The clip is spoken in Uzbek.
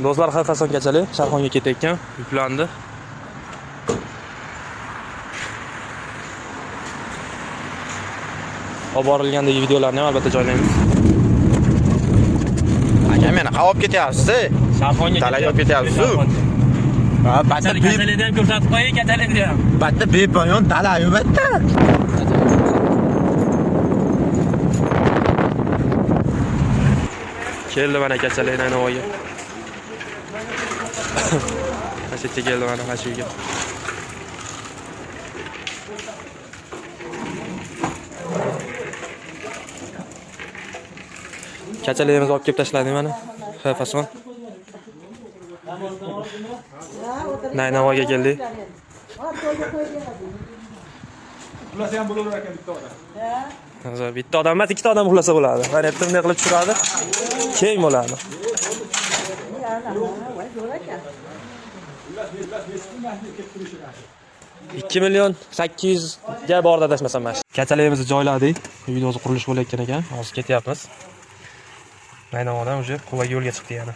Do'stlar, Xalqason kechalik Sharxonga ketayotgan, yuklandi. Olib borilgandagi videolarni ham albatta joylaymiz. Aka, meni qavib ketyapsiz. Sharxonga talaga olib ketyapsiz. Ha, batta kachalikni ham ko'rsatib qo'ying, kachalikni ham. batta bepoyon dalayu batta. Keldi mana kachalikni Navoiyga. Ashetga keldi mana Hashuga. Kachaligimizni olib kelib tashladik mana. Xalqason. Navoiyga keldik. Ular ham bo'lar ekan bitta odam. Hozir bitta odam emas, ikkita odam uxlasa bo'ladi. Mana yerda bunday qilib tushiradi. Keng bo'ladi. 2 million 800 ga borda adashmasam mana. Kachaligimizni joyladik. Uyimiz qurilish bo'layotgan ekan. Hozir ketyapmiz. Mana odam уже Quvaga yo'lga chiqdi yana.